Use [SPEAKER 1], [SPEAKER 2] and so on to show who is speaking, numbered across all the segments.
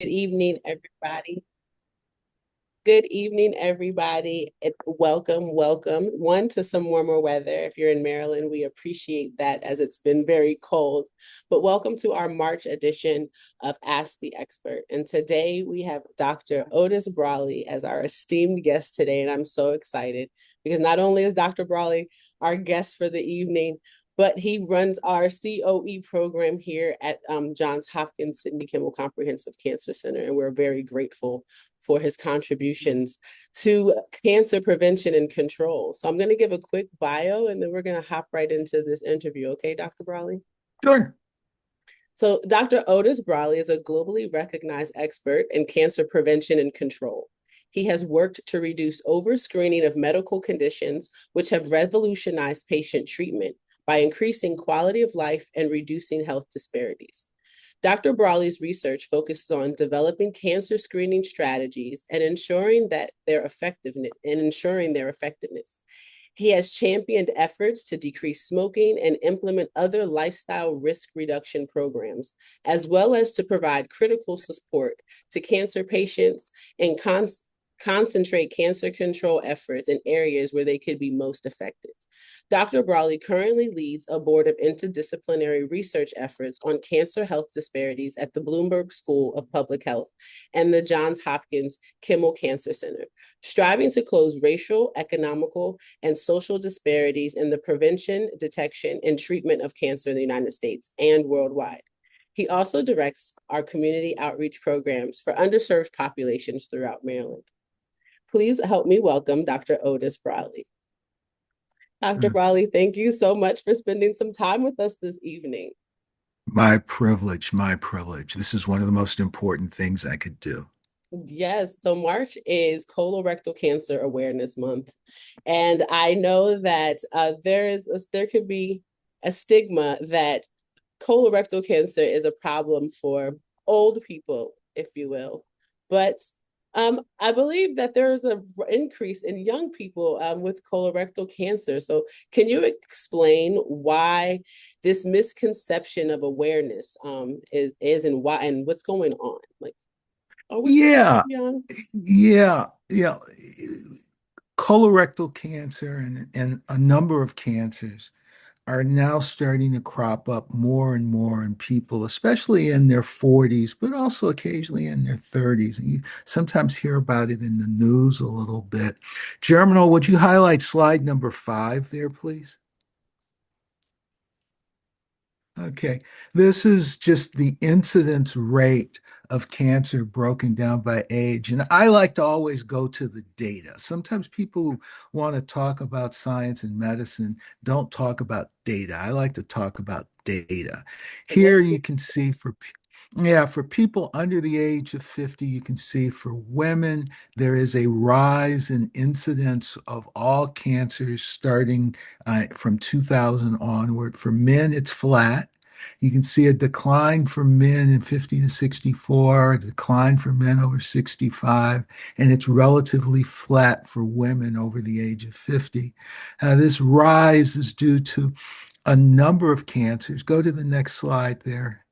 [SPEAKER 1] Good evening, everybody. Good evening, everybody. Welcome, welcome. One, to some warmer weather. If you're in Maryland, we appreciate that as it's been very cold. But welcome to our March edition of Ask the Expert. And today we have Dr. Otis Brawley as our esteemed guest today. And I'm so excited because not only is Dr. Brawley our guest for the evening, but he runs our COE program here at Johns Hopkins Sidney Kimmel Comprehensive Cancer Center. And we're very grateful for his contributions to cancer prevention and control. So I'm going to give a quick bio and then we're going to hop right into this interview. Okay, Dr. Brawley?
[SPEAKER 2] Sure.
[SPEAKER 1] So Dr. Otis Brawley is a globally recognized expert in cancer prevention and control. He has worked to reduce overscreening of medical conditions, which have revolutionized patient treatment by increasing quality of life and reducing health disparities. Dr. Brawley's research focuses on developing cancer screening strategies and ensuring their effectiveness. He has championed efforts to decrease smoking and implement other lifestyle risk reduction programs, as well as to provide critical support to cancer patients and concentrate cancer control efforts in areas where they could be most effective. Dr. Brawley currently leads a board of interdisciplinary research efforts on cancer health disparities at the Bloomberg School of Public Health and the Johns Hopkins Kimmel Cancer Center, striving to close racial, economical, and social disparities in the prevention, detection, and treatment of cancer in the United States and worldwide. He also directs our community outreach programs for underserved populations throughout Maryland. Please help me welcome Dr. Otis Brawley. Dr. Brawley, thank you so much for spending some time with us this evening.
[SPEAKER 2] My privilege, my privilege. This is one of the most important things I could do.
[SPEAKER 1] Yes, so March is Colorectal Cancer Awareness Month. And I know that there could be a stigma that colorectal cancer is a problem for old people, if you will. But I believe that there is an increase in young people with colorectal cancer. So, can you explain why this misconception of awareness is and why and what's going on? Like, are we too
[SPEAKER 2] Yeah,
[SPEAKER 1] young?
[SPEAKER 2] yeah. Colorectal cancer and a number of cancers are now starting to crop up more and more in people, especially in their 40s, but also occasionally in their 30s. And you sometimes hear about it in the news a little bit. Germinal, would you highlight slide number 5 there, please? Okay, this is just the incidence rate of cancer broken down by age. And I like to always go to the data. Sometimes people who want to talk about science and medicine don't talk about data. I like to talk about data. Here
[SPEAKER 1] Let's
[SPEAKER 2] you can see for people under the age of 50, you can see for women, there is a rise in incidence of all cancers starting from 2000 onward. For men, it's flat. You can see a decline for men in 50 to 64, a decline for men over 65, and it's relatively flat for women over the age of 50. This rise is due to a number of cancers. Go to the next slide there.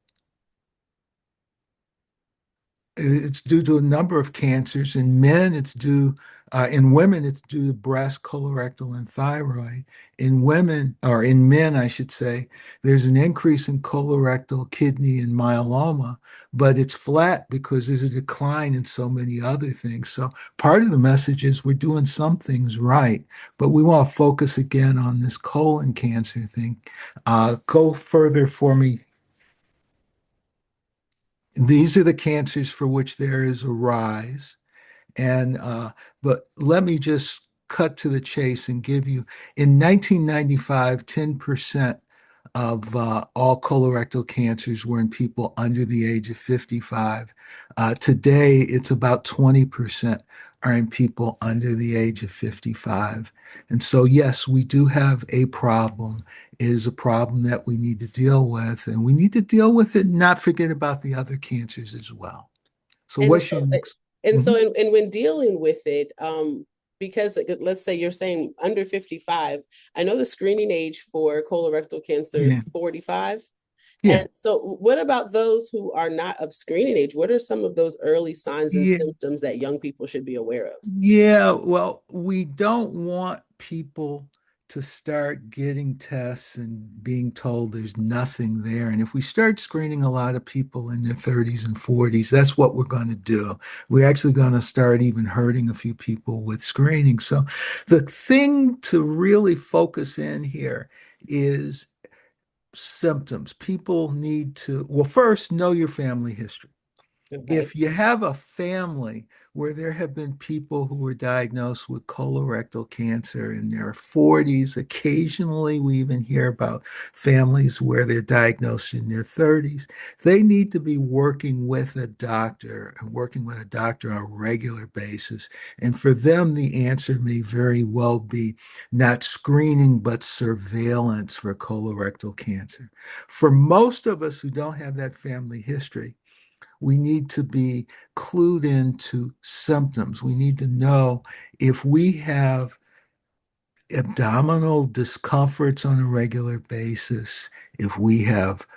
[SPEAKER 2] It's due to a number of cancers. In women, it's due to breast, colorectal, and thyroid. In women, or in men, I should say, there's an increase in colorectal, kidney, and myeloma, but it's flat because there's a decline in so many other things. So part of the message is we're doing some things right, but we want to focus again on this colon cancer thing. Go further for me. These are the cancers for which there is a rise. And but let me just cut to the chase and give you in 1995, 10% of all colorectal cancers were in people under the age of 55. Today, it's about 20% are in people under the age of 55. And so, yes, we do have a problem. It is a problem that we need to deal with, and we need to deal with it and not forget about the other cancers as well. So,
[SPEAKER 1] And
[SPEAKER 2] what's
[SPEAKER 1] so,
[SPEAKER 2] your next?
[SPEAKER 1] and so,
[SPEAKER 2] Mhm.
[SPEAKER 1] and when dealing with it, because let's say you're saying under 55, I know the screening age for colorectal cancer is
[SPEAKER 2] Yeah.
[SPEAKER 1] 45.
[SPEAKER 2] Yeah.
[SPEAKER 1] And so, what about those who are not of screening age? What are some of those early signs and
[SPEAKER 2] Yeah.
[SPEAKER 1] symptoms that young people should be aware of?
[SPEAKER 2] Yeah, well, we don't want people to start getting tests and being told there's nothing there. And if we start screening a lot of people in their 30s and 40s, that's what we're going to do. We're actually going to start even hurting a few people with screening. So the thing to really focus in here is symptoms. People need to, well, first, know your family history.
[SPEAKER 1] Okay.
[SPEAKER 2] If you have a family where there have been people who were diagnosed with colorectal cancer in their 40s, occasionally we even hear about families where they're diagnosed in their 30s, they need to be working with a doctor and working with a doctor on a regular basis. And for them, the answer may very well be not screening, but surveillance for colorectal cancer. For most of us who don't have that family history, we need to be clued into symptoms. We need to know if we have abdominal discomforts on a regular basis, if we have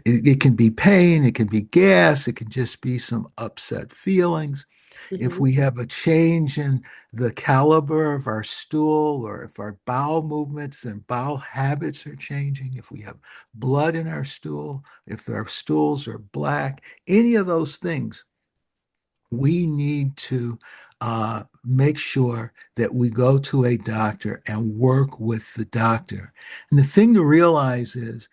[SPEAKER 2] it can be pain, it can be gas, it can just be some upset feelings. If
[SPEAKER 1] Mhm.
[SPEAKER 2] we have a change in the caliber of our stool, or if our bowel movements and bowel habits are changing, if we have blood in our stool, if our stools are black, any of those things, we need to make sure that we go to a doctor and work with the doctor. And the thing to realize is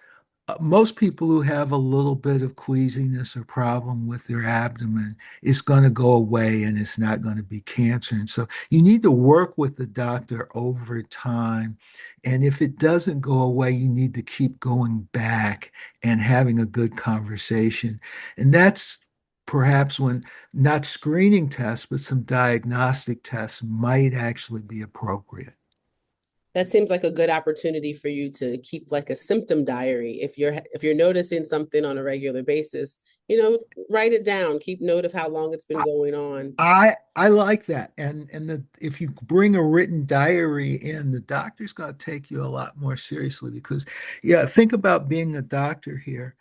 [SPEAKER 2] most people who have a little bit of queasiness or problem with their abdomen is going to go away and it's not going to be cancer. And so you need to work with the doctor over time. And if it doesn't go away, you need to keep going back and having a good conversation. And that's perhaps when not screening tests, but some diagnostic tests might actually be appropriate.
[SPEAKER 1] That seems like a good opportunity for you to keep like a symptom diary. If you're noticing something on a regular basis, write it down, keep note of how long it's been going on.
[SPEAKER 2] I like that. If you bring a written diary in, the doctor's going to take you a lot more seriously because yeah, think about being a doctor here.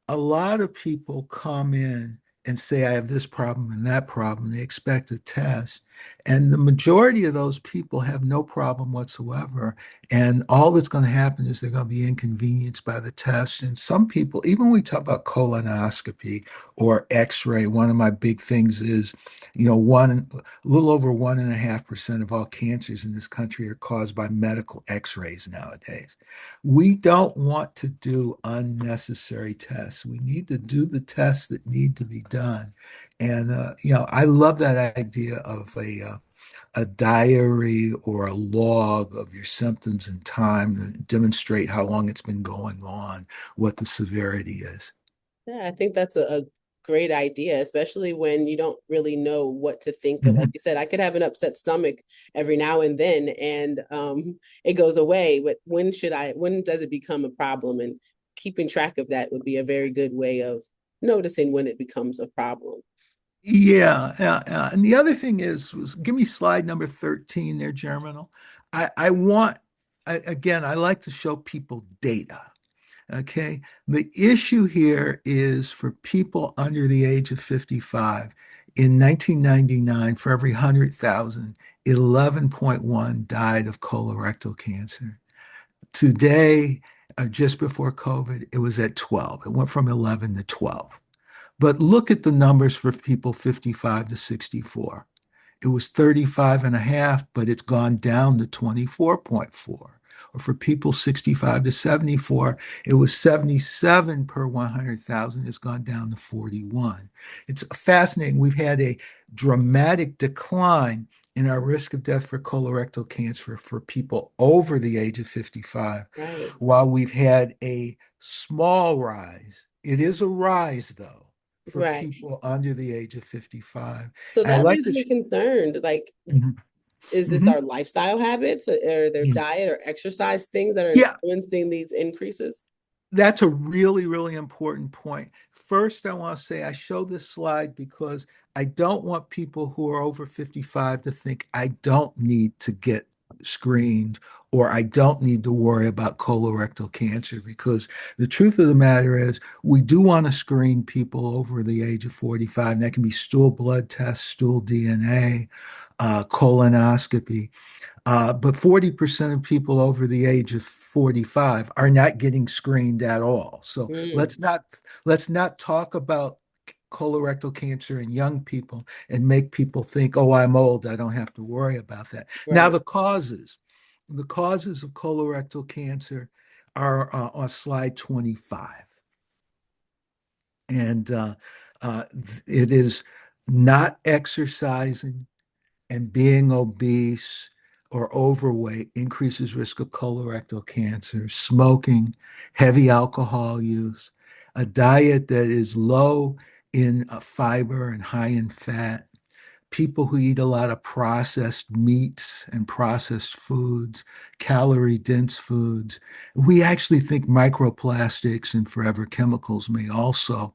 [SPEAKER 2] A lot of people come in and say, I have this problem and that problem. They expect a test. And the majority of those people have no problem whatsoever. And all that's going to happen is they're going to be inconvenienced by the test. And some people, even when we talk about colonoscopy or X-ray, one of my big things is, a little over 1.5% of all cancers in this country are caused by medical X-rays nowadays. We don't want to do unnecessary tests. We need to do the tests that need to be done. And I love that idea of a diary or a log of your symptoms and time to demonstrate how long it's been going on, what the severity is.
[SPEAKER 1] Yeah, I think that's a great idea, especially when you don't really know what to think of. Like
[SPEAKER 2] Mhm.
[SPEAKER 1] you said, I could have an upset stomach every now and then, and it goes away. But when does it become a problem? And keeping track of that would be a very good way of noticing when it becomes a problem.
[SPEAKER 2] Yeah, yeah, yeah. And the other thing was give me slide number 13 there, Germinal. I want, again, I like to show people data. Okay. The issue here is for people under the age of 55. In 1999, for every 100,000, 11.1 died of colorectal cancer. Today, just before COVID, it was at 12. It went from 11 to 12. But look at the numbers for people 55 to 64. It was 35 and a half, but it's gone down to 24.4. Or for people 65 to 74, it was 77 per 100,000. It's gone down to 41. It's fascinating. We've had a dramatic decline in our risk of death for colorectal cancer for people over the age of 55,
[SPEAKER 1] Right.
[SPEAKER 2] while we've had a small rise. It is a rise, though, for
[SPEAKER 1] Right.
[SPEAKER 2] people under the age of 55.
[SPEAKER 1] So
[SPEAKER 2] And I
[SPEAKER 1] that
[SPEAKER 2] like
[SPEAKER 1] leaves
[SPEAKER 2] to
[SPEAKER 1] me concerned. Like,
[SPEAKER 2] Mhm.
[SPEAKER 1] is this
[SPEAKER 2] Mhm.
[SPEAKER 1] our lifestyle habits or their
[SPEAKER 2] Yeah.
[SPEAKER 1] diet or exercise things that are
[SPEAKER 2] Yeah,
[SPEAKER 1] influencing these increases?
[SPEAKER 2] that's a really, really important point. First, I want to say I show this slide because I don't want people who are over 55 to think I don't need to get screened, or I don't need to worry about colorectal cancer, because the truth of the matter is we do want to screen people over the age of 45. And that can be stool blood tests, stool DNA, colonoscopy. But 40% of people over the age of 45 are not getting screened at all. So
[SPEAKER 1] Mm,
[SPEAKER 2] let's not talk about colorectal cancer in young people and make people think, oh, I'm old, I don't have to worry about that. Now,
[SPEAKER 1] right.
[SPEAKER 2] the causes of colorectal cancer are on slide 25. And uh, it is not exercising, and being obese or overweight increases risk of colorectal cancer. Smoking, heavy alcohol use, a diet that is low in fiber and high in fat, people who eat a lot of processed meats and processed foods, calorie dense foods. We actually think microplastics and forever chemicals may also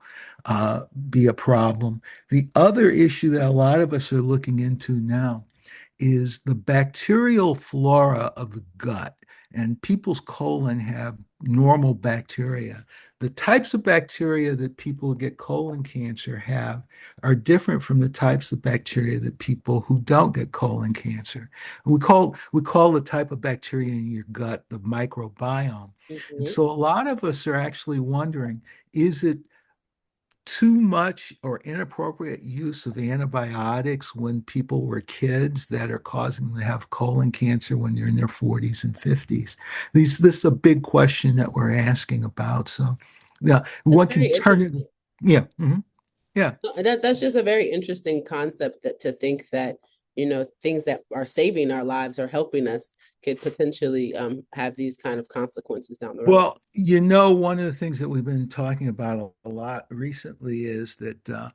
[SPEAKER 2] be a problem. The other issue that a lot of us are looking into now is the bacterial flora of the gut. And people's colon have normal bacteria. The types of bacteria that people who get colon cancer have are different from the types of bacteria that people who don't get colon cancer. We call the type of bacteria in your gut the microbiome. And
[SPEAKER 1] Hmm.
[SPEAKER 2] so a lot of us are actually wondering, is it too much or inappropriate use of antibiotics when people were kids that are causing them to have colon cancer when they're in their 40s and 50s? This is a big question that we're asking about. So, yeah,
[SPEAKER 1] That's
[SPEAKER 2] one can
[SPEAKER 1] very
[SPEAKER 2] turn it.
[SPEAKER 1] interesting.
[SPEAKER 2] Yeah, yeah,
[SPEAKER 1] No, that's just a very interesting concept that to think that, things that are saving our lives or helping us could potentially have these kind of consequences down the road.
[SPEAKER 2] Well, one of the things that we've been talking about a lot recently is that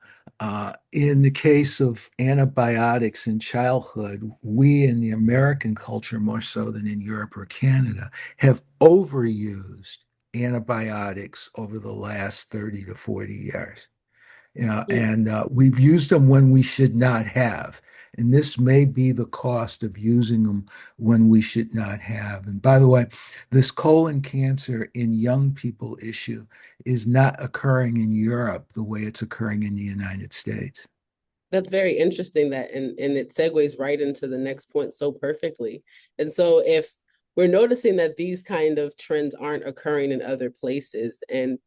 [SPEAKER 2] in the case of antibiotics in childhood, we in the American culture, more so than in Europe or Canada, have overused antibiotics over the last 30 to 40 years. Yeah,
[SPEAKER 1] Mm.
[SPEAKER 2] and we've used them when we should not have. And this may be the cost of using them when we should not have. And by the way, this colon cancer in young people issue is not occurring in Europe the way it's occurring in the United States.
[SPEAKER 1] That's very interesting that and it segues right into the next point so perfectly. And so if we're noticing that these kind of trends aren't occurring in other places, and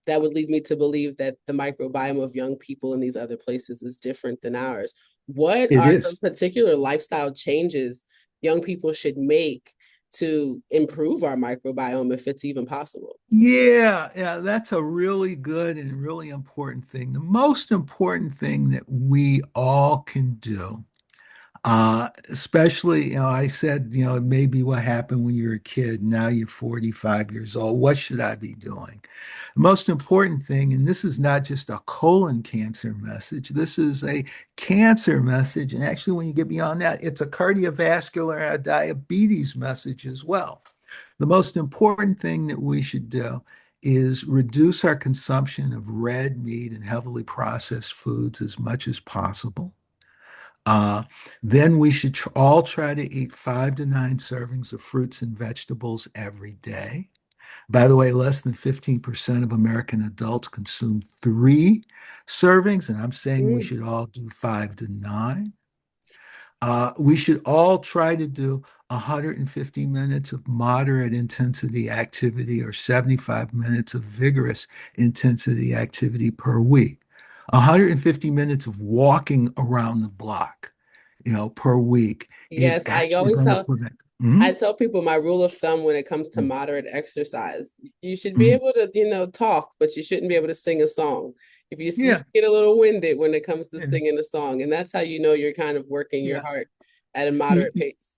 [SPEAKER 1] that would lead me to believe that the microbiome of young people in these other places is different than ours. What
[SPEAKER 2] It
[SPEAKER 1] are some
[SPEAKER 2] is.
[SPEAKER 1] particular lifestyle changes young people should make to improve our microbiome if it's even possible?
[SPEAKER 2] Yeah, yeah, that's a really good and really important thing. The most important thing that we all can do, especially, I said, maybe what happened when you're a kid. Now you're 45 years old. What should I be doing? The most important thing, and this is not just a colon cancer message, this is a cancer message. And actually, when you get beyond that, it's a cardiovascular and diabetes message as well. The most important thing that we should do is reduce our consumption of red meat and heavily processed foods as much as possible. Uh, then we should all try to eat 5 to 9 servings of fruits and vegetables every day. By the way, less than 15% of American adults consume 3 servings, and I'm saying we
[SPEAKER 1] Mm.
[SPEAKER 2] should all do 5 to 9. We should all try to do 150 minutes of moderate intensity activity or 75 minutes of vigorous intensity activity per week. 150 minutes of walking around the block, per week is
[SPEAKER 1] Yes, I
[SPEAKER 2] actually
[SPEAKER 1] always
[SPEAKER 2] going to
[SPEAKER 1] tell
[SPEAKER 2] prevent.
[SPEAKER 1] I
[SPEAKER 2] Mhm,
[SPEAKER 1] tell people my rule of thumb when it comes to
[SPEAKER 2] mhm,
[SPEAKER 1] moderate exercise, you should be
[SPEAKER 2] mhm.
[SPEAKER 1] able to, talk, but you shouldn't be able to sing a song. If you
[SPEAKER 2] Yeah,
[SPEAKER 1] get a little winded when it comes to
[SPEAKER 2] yeah,
[SPEAKER 1] singing a song, and that's how you know you're kind of working your
[SPEAKER 2] yeah.
[SPEAKER 1] heart at a
[SPEAKER 2] You,
[SPEAKER 1] moderate pace.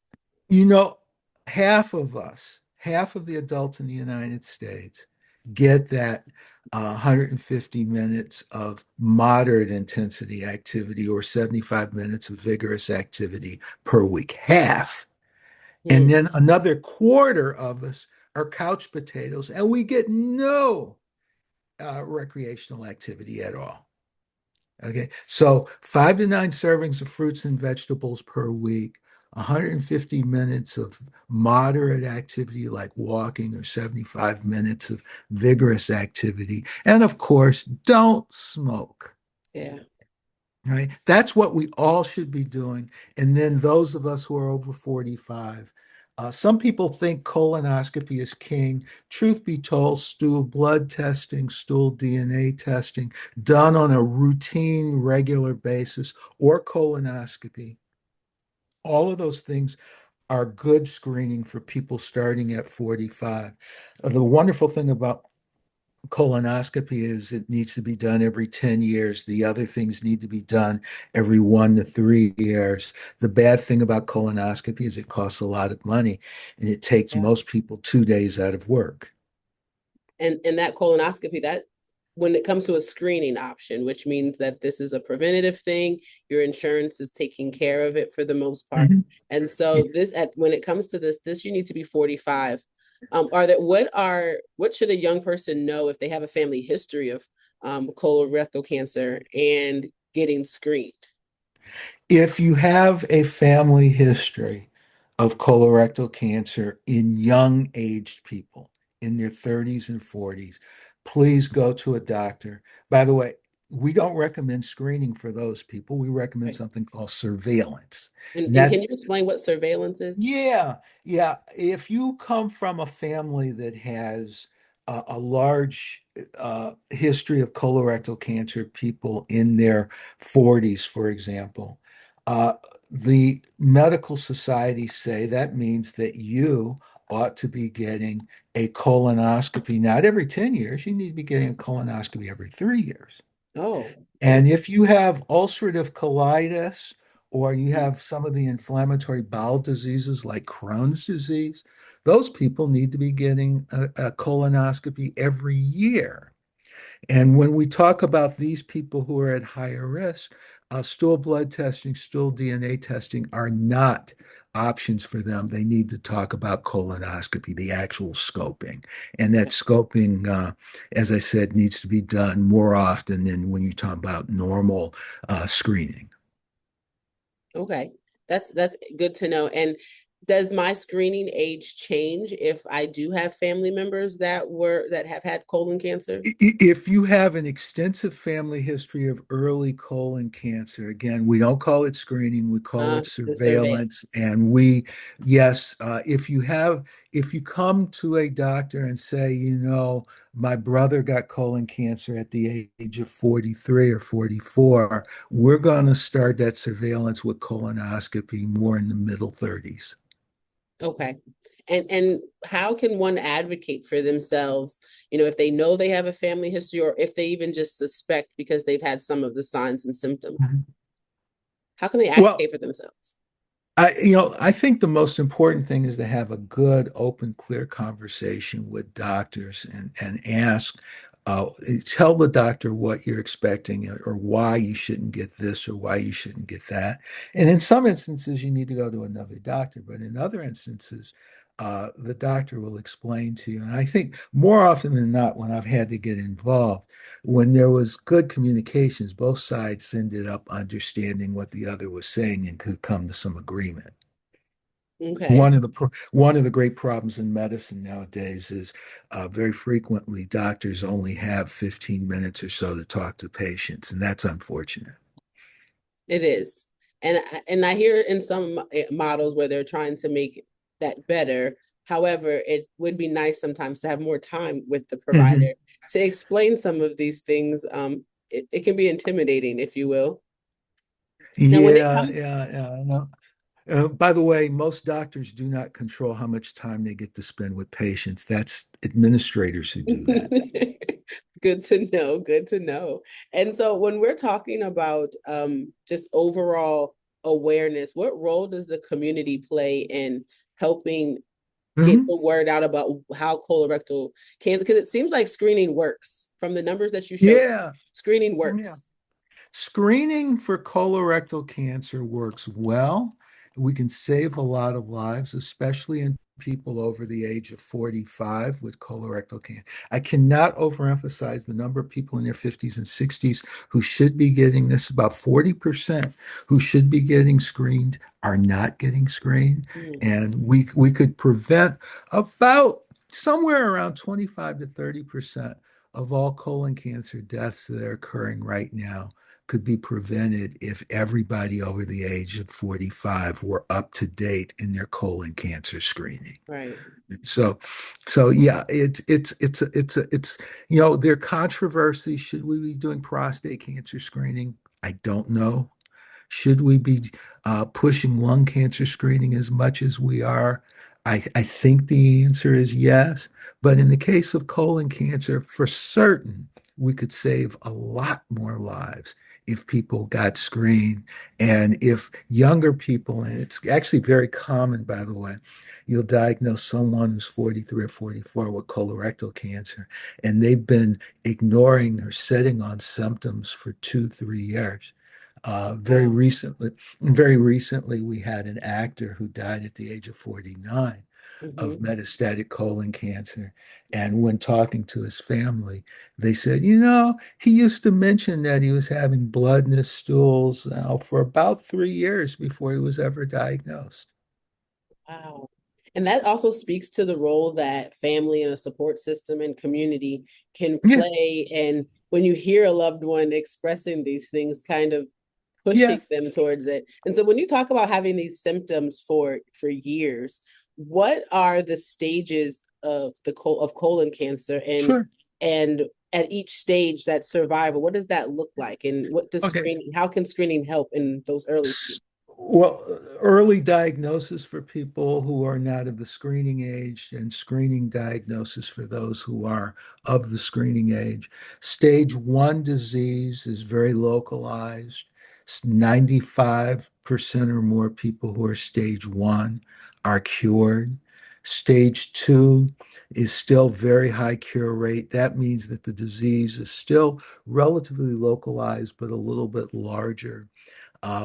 [SPEAKER 2] You know, half of the adults in the United States get that 150 minutes of moderate intensity activity or 75 minutes of vigorous activity per week. Half. And
[SPEAKER 1] Hmm.
[SPEAKER 2] then another quarter of us are couch potatoes, and we get no recreational activity at all. Okay, so 5 to 9 servings of fruits and vegetables per week, 150 minutes of moderate activity like walking or 75 minutes of vigorous activity. And of course, don't smoke.
[SPEAKER 1] Yeah.
[SPEAKER 2] Right? That's what we all should be doing. And then those of us who are over 45, some people think colonoscopy is king. Truth be told, stool blood testing, stool DNA testing done on a routine, regular basis, or colonoscopy, all of those things are good screening for people starting at 45. The wonderful thing about colonoscopy is it needs to be done every 10 years. The other things need to be done every 1 to 3 years. The bad thing about colonoscopy is it costs a lot of money and it takes
[SPEAKER 1] Yeah.
[SPEAKER 2] most people 2 days out of work.
[SPEAKER 1] And that colonoscopy, that when it comes to a screening option, which means that this is a preventative thing, your insurance is taking care of it for the most part.
[SPEAKER 2] Mhm.
[SPEAKER 1] And so this at when it comes to this you need to be 45. Are that what should a young person know if they have a family history of colorectal cancer and getting screened?
[SPEAKER 2] If you have a family history of colorectal cancer in young aged people in their 30s and 40s, please go to a doctor. By the way, we don't recommend screening for those people. We recommend
[SPEAKER 1] Right.
[SPEAKER 2] something called surveillance. And
[SPEAKER 1] And can you
[SPEAKER 2] that's
[SPEAKER 1] explain what surveillance is?
[SPEAKER 2] yeah, yeah. If you come from a family that has a large history of colorectal cancer, people in their 40s, for example, uh, the medical societies say that means that you ought to be getting a colonoscopy, not every 10 years. You need to be getting a colonoscopy every 3 years.
[SPEAKER 1] Oh,
[SPEAKER 2] And if you have ulcerative colitis or you have some of the inflammatory bowel diseases like Crohn's disease, those people need to be getting a colonoscopy every year. And when we talk about these people who are at higher risk, stool blood testing, stool DNA testing are not options for them. They need to talk about colonoscopy, the actual scoping. And that scoping, as I said, needs to be done more often than when you talk about normal screening.
[SPEAKER 1] okay. That's good to know. And does my screening age change if I do have family members that have had colon cancer?
[SPEAKER 2] If you have an extensive family history of early colon cancer, again, we don't call it screening, we call it
[SPEAKER 1] The survey.
[SPEAKER 2] surveillance. And we, yes, if you come to a doctor and say, my brother got colon cancer at the age of 43 or 44, we're going to start that surveillance with colonoscopy more in the middle 30s.
[SPEAKER 1] Okay. And how can one advocate for themselves, if they know they have a family history or if they even just suspect because they've had some of the signs and symptoms?
[SPEAKER 2] Mhm.
[SPEAKER 1] How can they
[SPEAKER 2] Well,
[SPEAKER 1] advocate for themselves?
[SPEAKER 2] I think the most important thing is to have a good, open, clear conversation with doctors and ask, uh, tell the doctor what you're expecting or why you shouldn't get this or why you shouldn't get that. And in some instances, you need to go to another doctor, but in other instances, the doctor will explain to you. And I think more often than not, when I've had to get involved, when there was good communications, both sides ended up understanding what the other was saying and could come to some agreement.
[SPEAKER 1] Okay.
[SPEAKER 2] One of the great problems in medicine nowadays is very frequently doctors only have 15 minutes or so to talk to patients, and that's unfortunate.
[SPEAKER 1] It is. And I hear in some models where they're trying to make that better. However, it would be nice sometimes to have more time with the provider
[SPEAKER 2] Mhm.
[SPEAKER 1] to explain some of these things. It can be intimidating, if you will. Now, when it
[SPEAKER 2] Yeah,
[SPEAKER 1] comes,
[SPEAKER 2] yeah, yeah. I know. By the way, most doctors do not control how much time they get to spend with patients. That's administrators who do that.
[SPEAKER 1] good to know, good to know. And so when we're talking about just overall awareness, what role does the community play in helping get
[SPEAKER 2] Mhm.
[SPEAKER 1] the word out about how colorectal cancer, because it seems like screening works from the numbers that you showed.
[SPEAKER 2] Yeah,
[SPEAKER 1] Screening
[SPEAKER 2] yeah.
[SPEAKER 1] works.
[SPEAKER 2] Screening for colorectal cancer works well. We can save a lot of lives, especially in people over the age of 45 with colorectal cancer. I cannot overemphasize the number of people in their 50s and 60s who should be getting this. About 40% who should be getting screened are not getting screened.
[SPEAKER 1] Mm.
[SPEAKER 2] And we could prevent about somewhere around 25 to 30% of all colon cancer deaths that are occurring right now could be prevented if everybody over the age of 45 were up to date in their colon cancer screening.
[SPEAKER 1] Right.
[SPEAKER 2] So, so yeah, it's there are controversies. Should we be doing prostate cancer screening? I don't know. Should we be pushing lung cancer screening as much as we are? I think the answer is yes. But in the case of colon cancer, for certain, we could save a lot more lives if people got screened. And if younger people, and it's actually very common, by the way, you'll diagnose someone who's 43 or 44 with colorectal cancer, and they've been ignoring or sitting on symptoms for 2, 3 years.
[SPEAKER 1] Wow.
[SPEAKER 2] Very recently, we had an actor who died at the age of 49 of
[SPEAKER 1] Hmm.
[SPEAKER 2] metastatic colon cancer. And when talking to his family, they said, he used to mention that he was having blood in his stools for about 3 years before he was ever diagnosed.
[SPEAKER 1] Wow. And that also speaks to the role that family and a support system and community can
[SPEAKER 2] Yeah,
[SPEAKER 1] play. And when you hear a loved one expressing these things, kind of
[SPEAKER 2] yeah,
[SPEAKER 1] pushing them towards it. And so when you talk about having these symptoms for years, what are the stages of of colon cancer,
[SPEAKER 2] sure.
[SPEAKER 1] and at each stage that survival, what does that look like? And what does
[SPEAKER 2] Okay.
[SPEAKER 1] screening, how can screening help in those early stages?
[SPEAKER 2] Well, early diagnosis for people who are not of the screening age and screening diagnosis for those who are of the screening age. Stage one disease is very localized. 95% or more people who are stage one are cured. Stage two is still very high cure rate. That means that the disease is still relatively localized, but a little bit larger.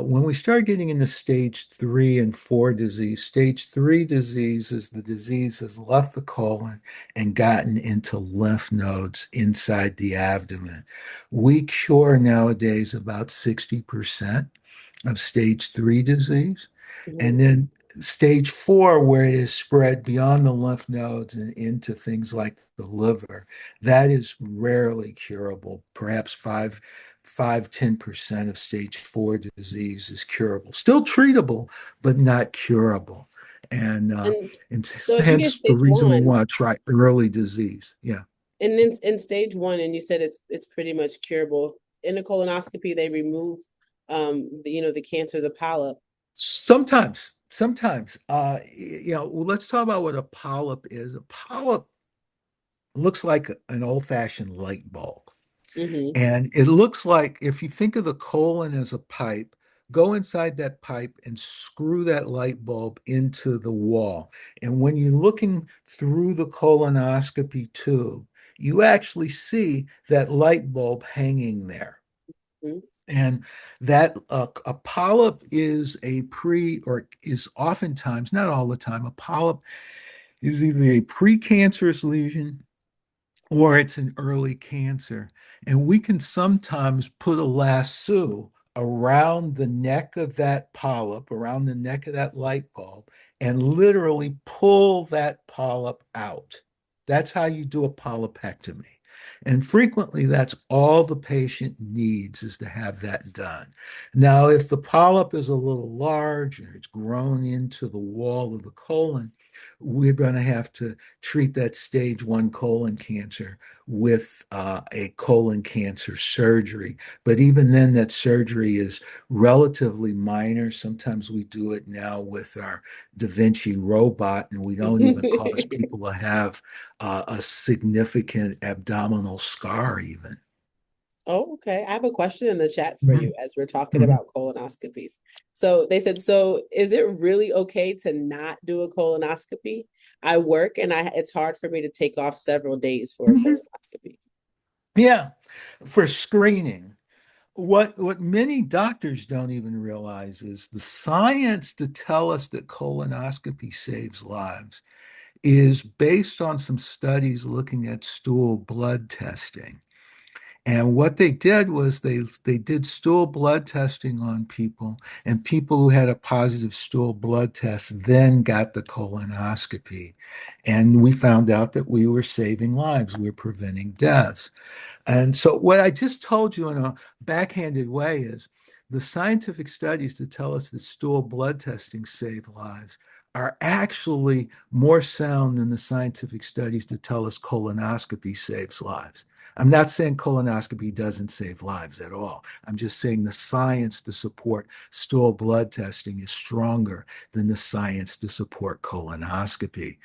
[SPEAKER 2] When we start getting into stage 3 and 4 disease, stage 3 disease is the disease has left the colon and gotten into lymph nodes inside the abdomen. We cure nowadays about 60% of stage 3 disease.
[SPEAKER 1] Mhm.
[SPEAKER 2] And then stage 4, where it is spread beyond the lymph nodes and into things like the liver, that is rarely curable. Perhaps 10% of stage 4 disease is curable. Still treatable, but not curable. And
[SPEAKER 1] And
[SPEAKER 2] and
[SPEAKER 1] so if you get
[SPEAKER 2] hence the
[SPEAKER 1] stage
[SPEAKER 2] reason we
[SPEAKER 1] one,
[SPEAKER 2] want to try early disease. Yeah.
[SPEAKER 1] and in stage one, and you said it's pretty much curable. In a colonoscopy, they remove the cancer, the polyp.
[SPEAKER 2] Sometimes, well, let's talk about what a polyp is. A polyp looks like an old-fashioned light bulb.
[SPEAKER 1] Hmm.
[SPEAKER 2] And it looks like if you think of the colon as a pipe, go inside that pipe and screw that light bulb into the wall. And when you're looking through the colonoscopy tube, you actually see that light bulb hanging there. And that a polyp is or is oftentimes, not all the time, a polyp is either a precancerous lesion or it's an early cancer. And we can sometimes put a lasso around the neck of that polyp, around the neck of that light bulb, and literally pull that polyp out. That's how you do a polypectomy. And frequently, that's all the patient needs is to have that done. Now, if the polyp is a little large or it's grown into the wall of the colon, we're going to have to treat that stage 1 colon cancer with a colon cancer surgery. But even then, that surgery is relatively minor. Sometimes we do it now with our Da Vinci robot, and we don't even cause people to have a significant abdominal scar, even.
[SPEAKER 1] Oh, okay. I have a question in the chat for you
[SPEAKER 2] Mhm.
[SPEAKER 1] as we're talking
[SPEAKER 2] Mhm.
[SPEAKER 1] about colonoscopies. So they said, so is it really okay to not do a colonoscopy? I work and it's hard for me to take off several days for a
[SPEAKER 2] Mhm.
[SPEAKER 1] colonoscopy.
[SPEAKER 2] Yeah, for screening. what many doctors don't even realize is the science to tell us that colonoscopy saves lives is based on some studies looking at stool blood testing. And what they did was they did stool blood testing on people, and people who had a positive stool blood test then got the colonoscopy. And we found out that we were saving lives, we were preventing deaths. And so, what I just told you in a backhanded way is the scientific studies that tell us that stool blood testing save lives are actually more sound than the scientific studies that tell us colonoscopy saves lives. I'm not saying colonoscopy doesn't save lives at all. I'm just saying the science to support stool blood testing is stronger than the science to support colonoscopy.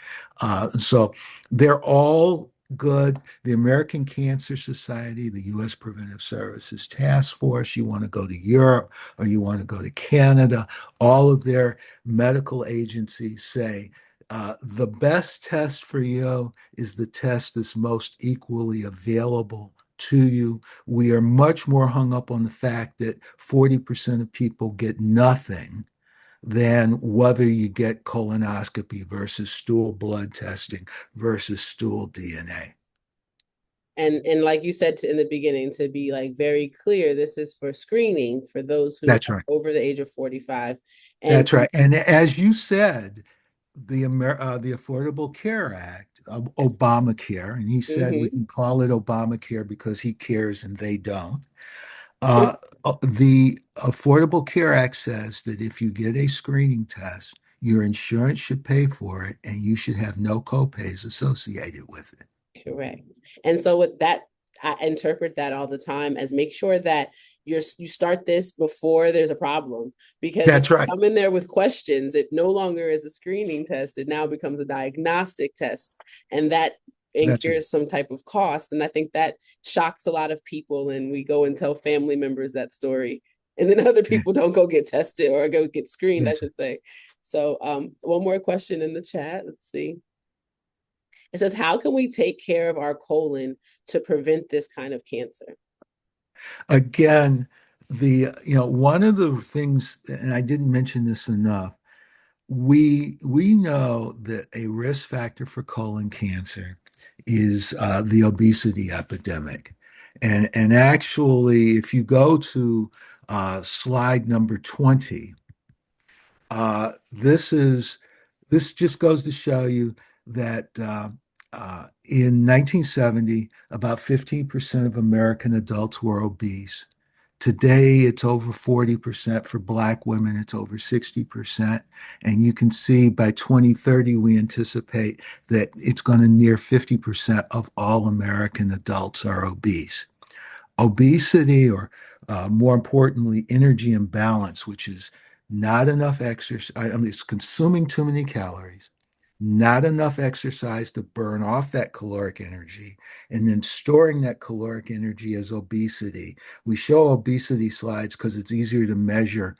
[SPEAKER 2] So they're all good. The American Cancer Society, the U.S. Preventive Services Task Force, you want to go to Europe or you want to go to Canada, all of their medical agencies say the best test for you is the test that's most equally available to you. We are much more hung up on the fact that 40% of people get nothing than whether you get colonoscopy versus stool blood testing versus stool DNA.
[SPEAKER 1] And like you said in the beginning, to be like very clear, this is for screening for those who
[SPEAKER 2] That's
[SPEAKER 1] are
[SPEAKER 2] right.
[SPEAKER 1] over the age of 45. And
[SPEAKER 2] That's right. And as you said, the Affordable Care Act, Obamacare, and he said we
[SPEAKER 1] mhm,
[SPEAKER 2] can call it Obamacare because he cares and they don't. Uh, the Affordable Care Act says that if you get a screening test, your insurance should pay for it and you should have no copays associated with it.
[SPEAKER 1] correct. And so with that, I interpret that all the time as make sure that you start this before there's a problem. Because if
[SPEAKER 2] That's
[SPEAKER 1] you
[SPEAKER 2] right.
[SPEAKER 1] come in there with questions, it no longer is a screening test. It now becomes a diagnostic test. And that
[SPEAKER 2] That's right.
[SPEAKER 1] incurs some type of cost. And I think that shocks a lot of people. And we go and tell family members that story. And then other
[SPEAKER 2] Yeah,
[SPEAKER 1] people don't go get tested or go get screened, I
[SPEAKER 2] that's
[SPEAKER 1] should say. So one more question in the chat. Let's see. It says, how can we take care of our colon to prevent this kind of cancer?
[SPEAKER 2] again, one of the things, and I didn't mention this enough, we know that a risk factor for colon cancer is the obesity epidemic. And actually, if you go to slide number 20, this just goes to show you that in 1970, about 15% of American adults were obese. Today, it's over 40%. For Black women, it's over 60%. And you can see by 2030, we anticipate that it's going to near 50% of all American adults are obese. Obesity, or more importantly, energy imbalance, which is not enough exercise. I mean, it's consuming too many calories, not enough exercise to burn off that caloric energy, and then storing that caloric energy as obesity. We show obesity slides because it's easier to measure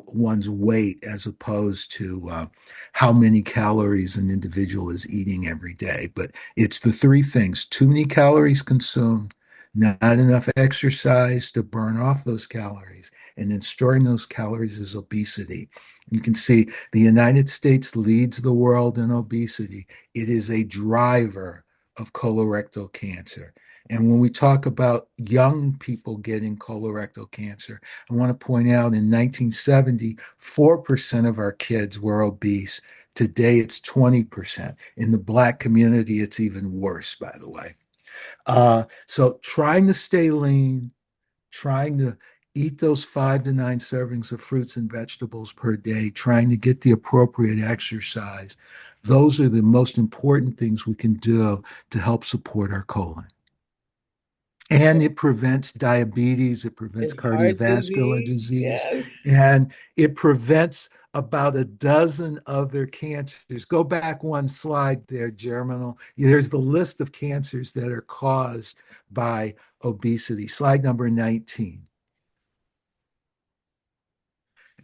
[SPEAKER 2] one's weight as opposed to how many calories an individual is eating every day. But it's the three things: too many calories consumed, not enough exercise to burn off those calories, and then storing those calories as obesity. You can see the United States leads the world in obesity. It is a driver of colorectal cancer. And when we talk about young people getting colorectal cancer, I want to point out in 1970, 4% of our kids were obese. Today, it's 20%. In the Black community, it's even worse, by the way. So trying to stay lean, trying to eat those 5 to 9 servings of fruits and vegetables per day, trying to get the appropriate exercise. Those are the most important things we can do to help support our colon. And it prevents diabetes, it prevents
[SPEAKER 1] And heart
[SPEAKER 2] cardiovascular
[SPEAKER 1] disease,
[SPEAKER 2] disease,
[SPEAKER 1] yes.
[SPEAKER 2] and it prevents about a dozen other cancers. Go back one slide there, Germinal. There's the list of cancers that are caused by obesity. Slide number 19.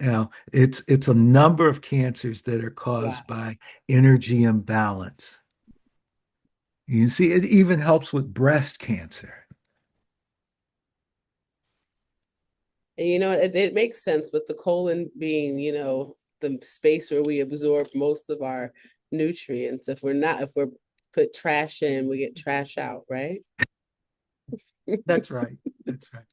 [SPEAKER 2] Now, it's a number of cancers that are caused
[SPEAKER 1] Wow.
[SPEAKER 2] by energy imbalance. You see, it even helps with breast cancer.
[SPEAKER 1] And it makes sense with the colon being, the space where we absorb most of our nutrients. If we're put trash in, we get trash out, right?
[SPEAKER 2] That's right. That's right.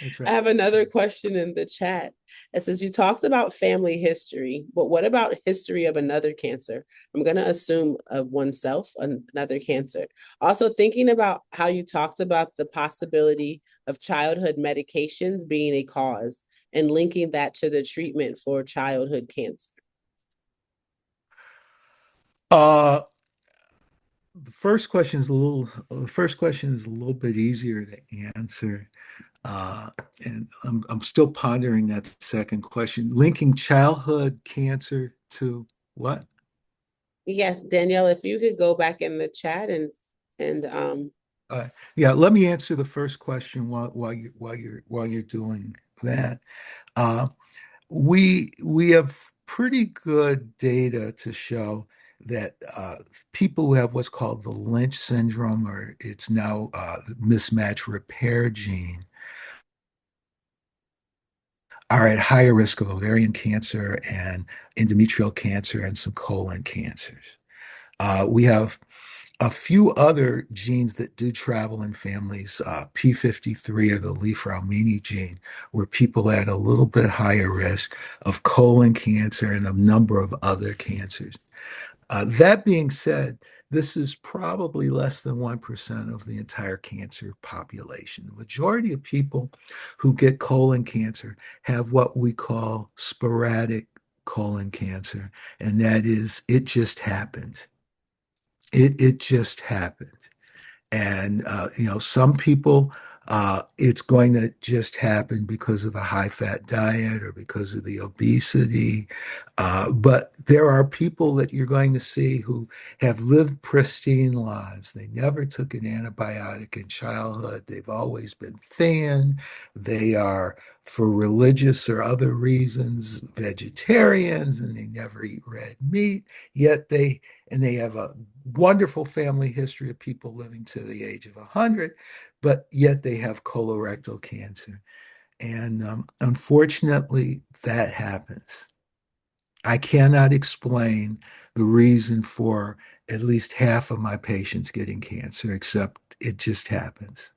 [SPEAKER 2] That's
[SPEAKER 1] I
[SPEAKER 2] right.
[SPEAKER 1] have another question in the chat. It says you talked about family history, but what about history of another cancer? I'm going to assume of oneself, another cancer. Also, thinking about how you talked about the possibility of childhood medications being a cause and linking that to the treatment for childhood cancer.
[SPEAKER 2] Uh, the first question is a little bit easier to answer. Uh, and I'm still pondering that second question. Linking childhood cancer to what?
[SPEAKER 1] Yes, Danielle, if you could go back in the chat and
[SPEAKER 2] Yeah, let me answer the first question while you're doing that. Uh, we have pretty good data to show that people who have what's called the Lynch syndrome, or it's now mismatch repair gene, are at higher risk of ovarian cancer and endometrial cancer and some colon cancers. We have a few other genes that do travel in families, P53 or the Li-Fraumeni gene, where people at a little bit higher risk of colon cancer and a number of other cancers. That being said, this is probably less than 1% of the entire cancer population. The majority of people who get colon cancer have what we call sporadic colon cancer, and that is it just happened. It just happened. And some people, it's going to just happen because of the high fat diet or because of the obesity. But there are people that you're going to see who have lived pristine lives. They never took an antibiotic in childhood. They've always been thin. They are, for religious or other reasons, vegetarians, and they never eat red meat. Yet they have a wonderful family history of people living to the age of 100, but yet they have colorectal cancer. And unfortunately, that happens. I cannot explain the reason for at least half of my patients getting cancer, except it just happens.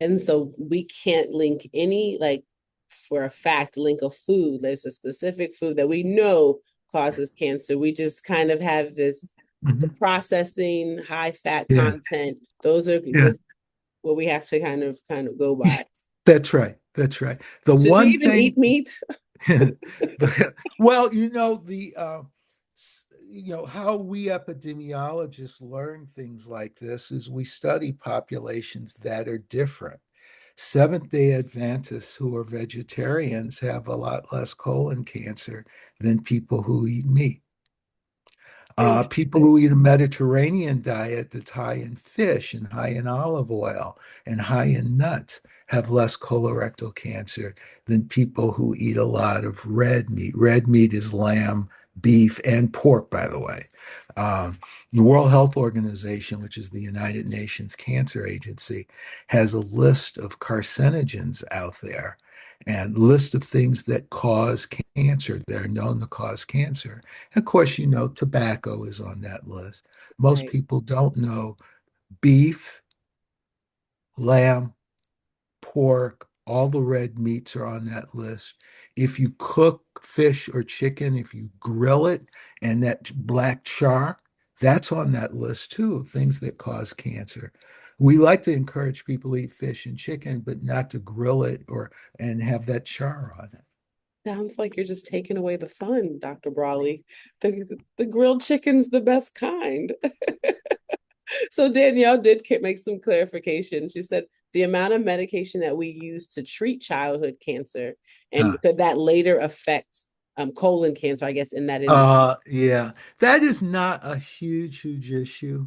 [SPEAKER 1] and so we can't link any, like, for a fact, link a food. There's a specific food that we know causes cancer. We just kind of have this, the
[SPEAKER 2] Mhm.
[SPEAKER 1] processing, high fat
[SPEAKER 2] Yeah,
[SPEAKER 1] content. Those are
[SPEAKER 2] yeah.
[SPEAKER 1] just what we have to kind of go by.
[SPEAKER 2] That's right. That's right. The
[SPEAKER 1] Should we
[SPEAKER 2] one
[SPEAKER 1] even
[SPEAKER 2] thing,
[SPEAKER 1] eat meat?
[SPEAKER 2] well, how we epidemiologists learn things like this is we study populations that are different. Seventh-day Adventists who are vegetarians have a lot less colon cancer than people who eat meat. People
[SPEAKER 1] Interesting.
[SPEAKER 2] who eat a Mediterranean diet that's high in fish and high in olive oil and high in nuts have less colorectal cancer than people who eat a lot of red meat. Red meat is lamb, beef, and pork, by the way. The World Health Organization, which is the United Nations Cancer Agency, has a list of carcinogens out there and list of things that cause cancer, that are known to cause cancer. Of course, tobacco is on that list. Most
[SPEAKER 1] Right.
[SPEAKER 2] people don't know beef, lamb, pork, all the red meats are on that list. If you cook fish or chicken, if you grill it and that black char, that's on that list too, of things that cause cancer. We like to encourage people to eat fish and chicken, but not to grill it or and have that char on it.
[SPEAKER 1] Sounds like you're just taking away the fun, Dr. Brawley. The grilled chicken's the best kind. So Danielle did make some clarification. She said the amount of medication that we use to treat childhood cancer, and
[SPEAKER 2] Huh.
[SPEAKER 1] could that later affect colon cancer, I guess, in that individual.
[SPEAKER 2] Yeah, that is not a huge issue.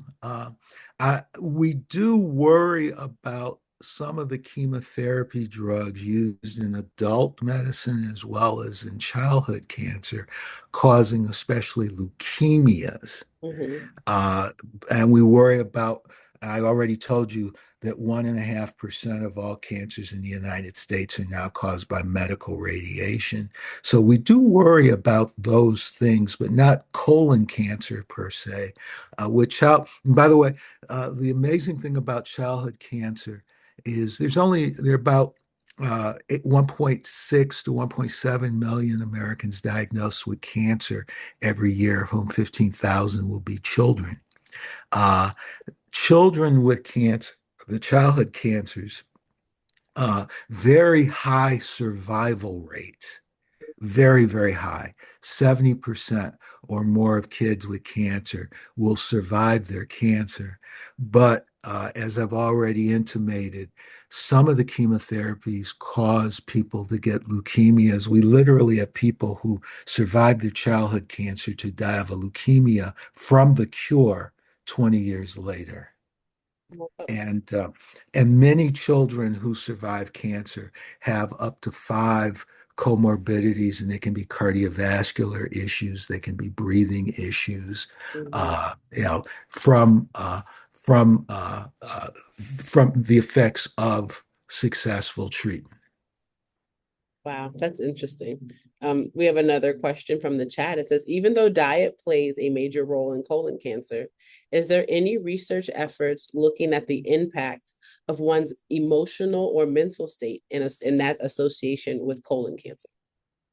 [SPEAKER 2] We do worry about some of the chemotherapy drugs used in adult medicine as well as in childhood cancer, causing especially leukemias.
[SPEAKER 1] Mm-hmm.
[SPEAKER 2] Uh, and we worry about I already told you that 1.5% of all cancers in the United States are now caused by medical radiation. So we do worry about those things, but not colon cancer per se. By the way, the amazing thing about childhood cancer is there are about 1.6 to 1.7 million Americans diagnosed with cancer every year, of whom 15,000 will be children. Uh, Children with cancer, the childhood cancers, very high survival rates, very, very high. 70% or more of kids with cancer will survive their cancer. But as I've already intimated, some of the chemotherapies cause people to get leukemias. We literally have people who survived their childhood cancer to die of a leukemia from the cure 20 years later. And uh, and many children who survive cancer have up to five comorbidities, and they can be cardiovascular issues, they can be breathing issues,
[SPEAKER 1] Mhm.
[SPEAKER 2] uh, you know, from uh, from uh, uh, from the effects of successful treatment.
[SPEAKER 1] Wow, that's interesting. We have another question from the chat. It says, even though diet plays a major role in colon cancer, is there any research efforts looking at the impact of one's emotional or mental state in that association with colon cancer?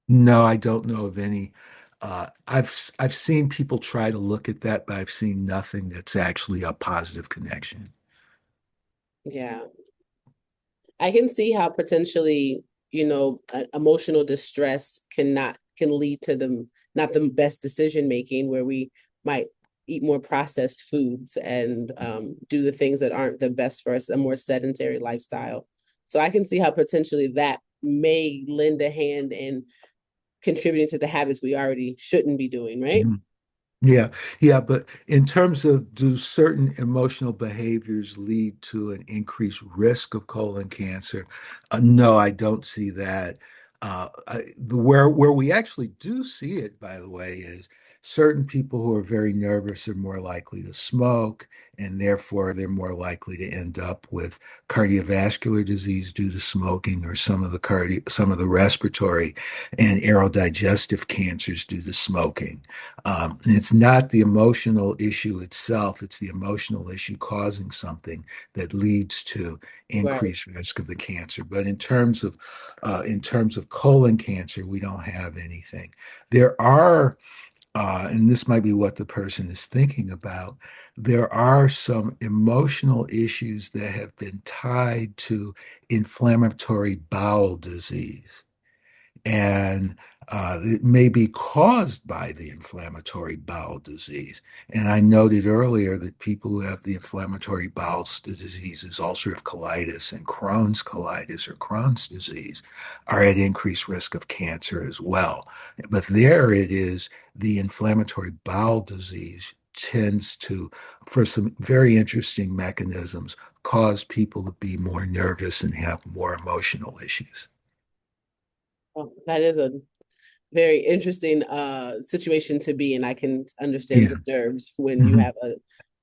[SPEAKER 2] No, I don't know of any. I've seen people try to look at that, but I've seen nothing that's actually a positive connection.
[SPEAKER 1] Yeah. I can see how potentially, emotional distress can lead to them not the best decision making, where we might eat more processed foods and do the things that aren't the best for us, a more sedentary lifestyle. So I can see how potentially that may lend a hand in contributing to the habits we already shouldn't be doing, right?
[SPEAKER 2] Mhm. Yeah, yeah, but in terms of do certain emotional behaviors lead to an increased risk of colon cancer? No, I don't see that. Where we actually do see it, by the way, is certain people who are very nervous are more likely to smoke, and therefore they're more likely to end up with cardiovascular disease due to smoking, or some of the respiratory and aerodigestive cancers due to smoking. And it's not the emotional issue itself, it's the emotional issue causing something that leads to
[SPEAKER 1] Right.
[SPEAKER 2] increased risk of the cancer. But in terms of colon cancer, we don't have anything. There are, and this might be what the person is thinking about, there are some emotional issues that have been tied to inflammatory bowel disease, and it may be caused by the inflammatory bowel disease. And I noted earlier that people who have the inflammatory bowel diseases, ulcerative colitis and Crohn's colitis or Crohn's disease, are at increased risk of cancer as well. But there it is, the inflammatory bowel disease tends to, for some very interesting mechanisms, cause people to be more nervous and have more emotional issues.
[SPEAKER 1] Well, that is a very interesting situation to be in. I can understand
[SPEAKER 2] Yeah.
[SPEAKER 1] the nerves when you
[SPEAKER 2] Mhm.
[SPEAKER 1] have a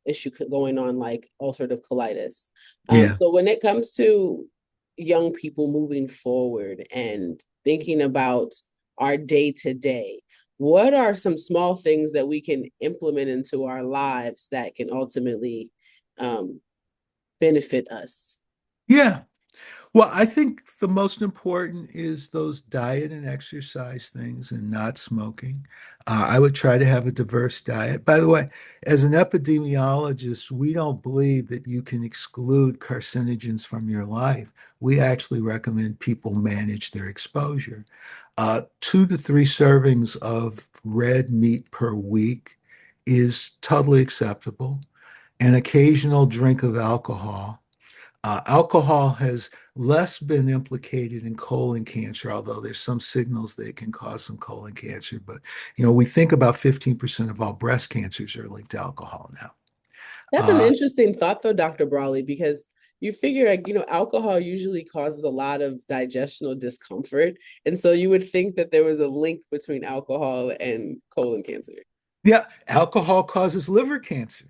[SPEAKER 1] issue going on like ulcerative colitis.
[SPEAKER 2] Yeah.
[SPEAKER 1] So when it comes to young people moving forward and thinking about our day to day, what are some small things that we can implement into our lives that can ultimately um, benefit us?
[SPEAKER 2] Yeah. Well, I think the most important is those diet and exercise things and not smoking. I would try to have a diverse diet. By the way, as an epidemiologist, we don't believe that you can exclude carcinogens from your life. We actually recommend people manage their exposure. 2 to 3 servings of red meat per week is totally acceptable. An occasional drink of alcohol. Alcohol has less been implicated in colon cancer, although there's some signals that it can cause some colon cancer. But, we think about 15% of all breast cancers are linked to alcohol now.
[SPEAKER 1] That's an
[SPEAKER 2] Uh,
[SPEAKER 1] interesting thought, though, Dr. Brawley, because you figure, like, alcohol usually causes a lot of digestional discomfort. And so you would think that there was a link between alcohol and colon cancer.
[SPEAKER 2] yeah, alcohol causes liver cancer.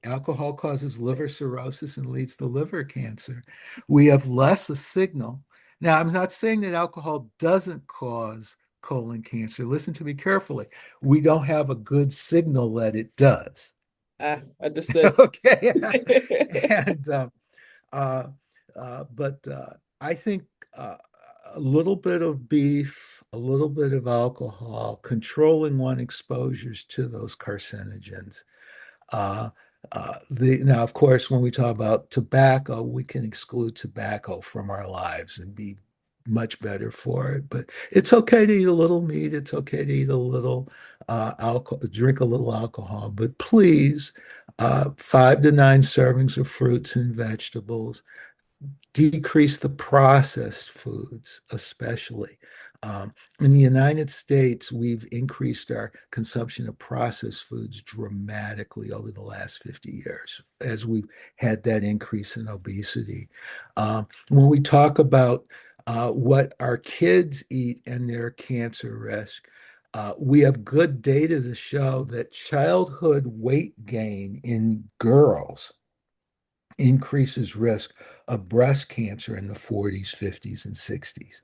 [SPEAKER 2] Alcohol causes liver cirrhosis and leads to liver cancer. We have less a signal. Now, I'm not saying that alcohol doesn't cause colon cancer. Listen to me carefully. We don't have a good signal that it does.
[SPEAKER 1] Understood.
[SPEAKER 2] Okay. And uh, but I think uh, a little bit of beef, a little bit of alcohol, controlling one exposures to those carcinogens. Uh, now, of course, when we talk about tobacco, we can exclude tobacco from our lives and be much better for it. But it's okay to eat a little meat. It's okay to eat a little alcohol, drink a little alcohol. But please, 5 to 9 servings of fruits and vegetables, decrease the processed foods, especially. In the United States, we've increased our consumption of processed foods dramatically over the last 50 years as we've had that increase in obesity. When we talk about what our kids eat and their cancer risk, we have good data to show that childhood weight gain in girls increases risk of breast cancer in the 40s, 50s, and 60s.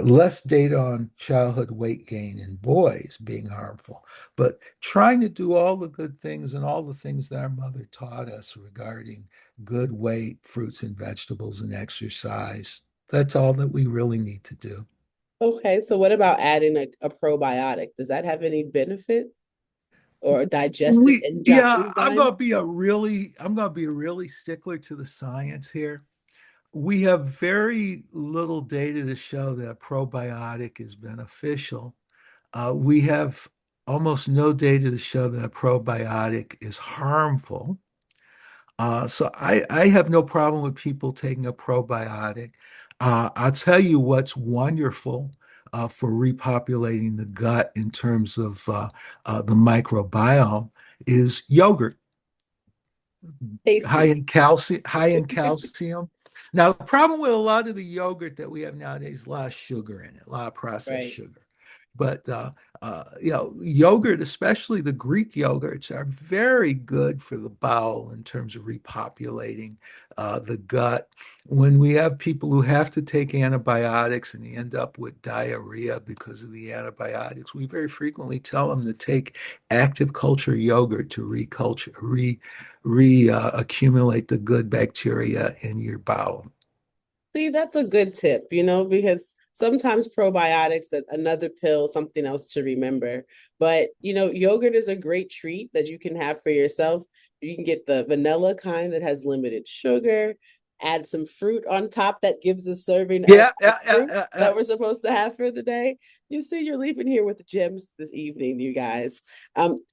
[SPEAKER 2] Less data on childhood weight gain in boys being harmful, but trying to do all the good things and all the things that our mother taught us regarding good weight, fruits and vegetables, and exercise. That's all that we really need to do.
[SPEAKER 1] Okay, so what about adding a probiotic? Does that have any benefit or digestive
[SPEAKER 2] Yeah,
[SPEAKER 1] enzymes?
[SPEAKER 2] I'm gonna be a really stickler to the science here. We have very little data to show that a probiotic is beneficial. We have almost no data to show that a probiotic is harmful. So I have no problem with people taking a probiotic. I'll tell you what's wonderful for repopulating the gut in terms of the microbiome is yogurt
[SPEAKER 1] Tasty.
[SPEAKER 2] high in calcium. Now, the problem with a lot of the yogurt that we have nowadays is a lot of sugar in it, a lot of processed
[SPEAKER 1] Right.
[SPEAKER 2] sugar. But yogurt, especially the Greek yogurts, are very good for the bowel in terms of repopulating the gut. When we have people who have to take antibiotics and they end up with diarrhea because of the antibiotics, we very frequently tell them to take active culture yogurt to accumulate the good bacteria in your bowel.
[SPEAKER 1] See, that's a good tip, because sometimes probiotics, another pill, something else to remember. But, yogurt is a great treat that you can have for yourself. You can get the vanilla kind that has limited sugar, add some fruit on top that gives a serving of
[SPEAKER 2] Yeah,
[SPEAKER 1] the fruit that we're supposed to have for the day. You see, you're leaving here with gems this evening, you guys.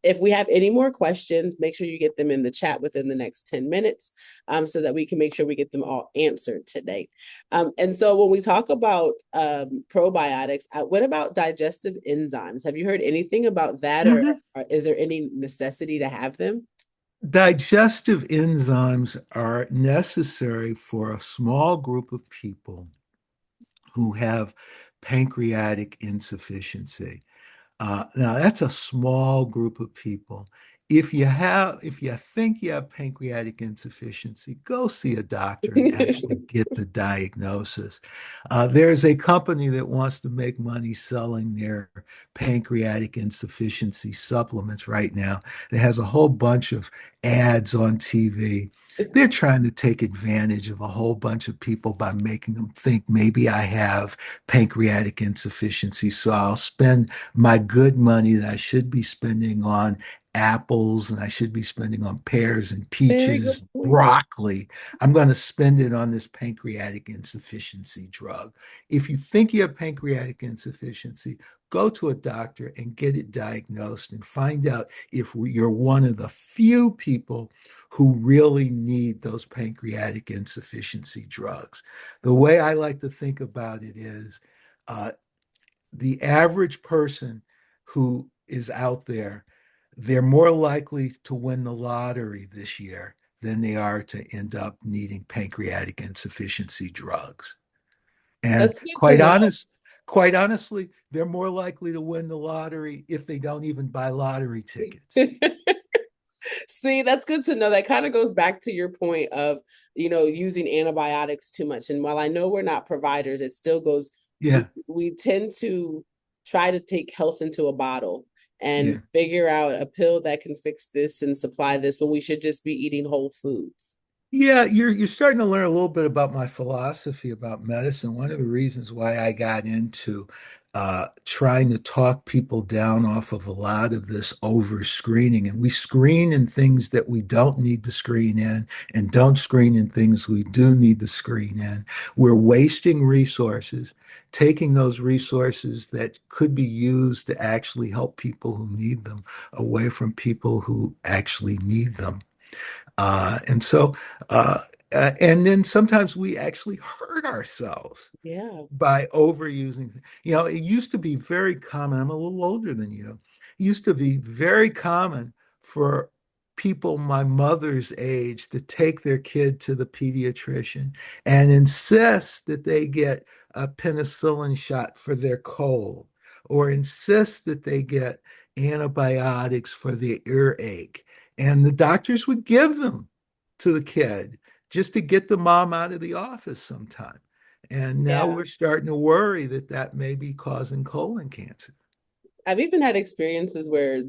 [SPEAKER 1] If we have any more questions, make sure you get them in the chat within the next 10 minutes so that we can make sure we get them all answered today. And so when we talk about probiotics, what about digestive enzymes? Have you heard anything about that,
[SPEAKER 2] mhm.
[SPEAKER 1] or is there any necessity to have them?
[SPEAKER 2] Digestive enzymes are necessary for a small group of people who have pancreatic insufficiency. Now that's a small group of people. If you think you have pancreatic insufficiency, go see a doctor and actually get the diagnosis. There's a company that wants to make money selling their pancreatic insufficiency supplements right now. It has a whole bunch of ads on TV. They're trying to take advantage of a whole bunch of people by making them think maybe I have pancreatic insufficiency, so I'll spend my good money that I should be spending on apples and I should be spending on pears and
[SPEAKER 1] Very good
[SPEAKER 2] peaches,
[SPEAKER 1] point.
[SPEAKER 2] broccoli. I'm going to spend it on this pancreatic insufficiency drug. If you think you have pancreatic insufficiency, go to a doctor and get it diagnosed and find out if you're one of the few people who really need those pancreatic insufficiency drugs. The way I like to think about it is uh, the average person who is out there, they're more likely to win the lottery this year than they are to end up needing pancreatic insufficiency drugs. And
[SPEAKER 1] That's good to know.
[SPEAKER 2] quite honestly, they're more likely to win the lottery if they don't even buy lottery tickets.
[SPEAKER 1] See, that's good to know. That kind of goes back to your point of, using antibiotics too much. And while I know we're not providers, it still goes, we,
[SPEAKER 2] Yeah,
[SPEAKER 1] we tend to try to take health into a bottle and
[SPEAKER 2] yeah.
[SPEAKER 1] figure out a pill that can fix this and supply this when we should just be eating whole foods.
[SPEAKER 2] Yeah, you're starting to learn a little bit about my philosophy about medicine. One of the reasons why I got into trying to talk people down off of a lot of this over screening, and we screen in things that we don't need to screen in, and don't screen in things we do need to screen in. We're wasting resources, taking those resources that could be used to actually help people who need them away from people who actually need them. And so, uh, and then sometimes we actually hurt ourselves
[SPEAKER 1] Yeah.
[SPEAKER 2] by overusing. It used to be very common. I'm a little older than you. It used to be very common for people my mother's age to take their kid to the pediatrician and insist that they get a penicillin shot for their cold or insist that they get antibiotics for their earache. And the doctors would give them to the kid just to get the mom out of the office sometime. And now
[SPEAKER 1] Yeah.
[SPEAKER 2] we're starting to worry that that may be causing colon cancer.
[SPEAKER 1] I've even had experiences where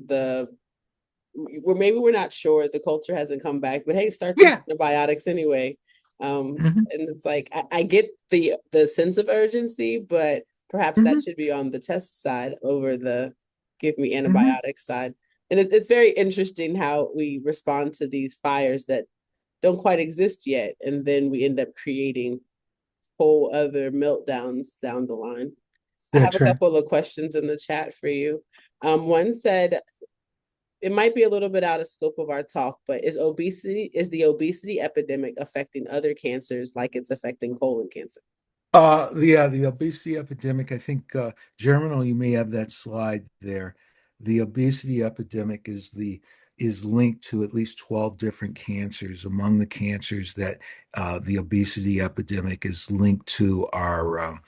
[SPEAKER 1] maybe we're not sure, the culture hasn't come back, but hey, start these
[SPEAKER 2] Yeah.
[SPEAKER 1] antibiotics anyway.
[SPEAKER 2] Hmm.
[SPEAKER 1] And it's like I get the sense of urgency, but perhaps that
[SPEAKER 2] Hmm.
[SPEAKER 1] should be on the test side over the give me
[SPEAKER 2] Hmm.
[SPEAKER 1] antibiotics side. And it's very interesting how we respond to these fires that don't quite exist yet, and then we end up creating whole other meltdowns down the line. I have a
[SPEAKER 2] That's right.
[SPEAKER 1] couple of questions in the chat for you. One said, it might be a little bit out of scope of our talk, but is the obesity epidemic affecting other cancers like it's affecting colon cancer?
[SPEAKER 2] Yeah, the obesity epidemic, I think, Germinal, you may have that slide there. The obesity epidemic is linked to at least 12 different cancers. Among the cancers that the obesity epidemic is linked to are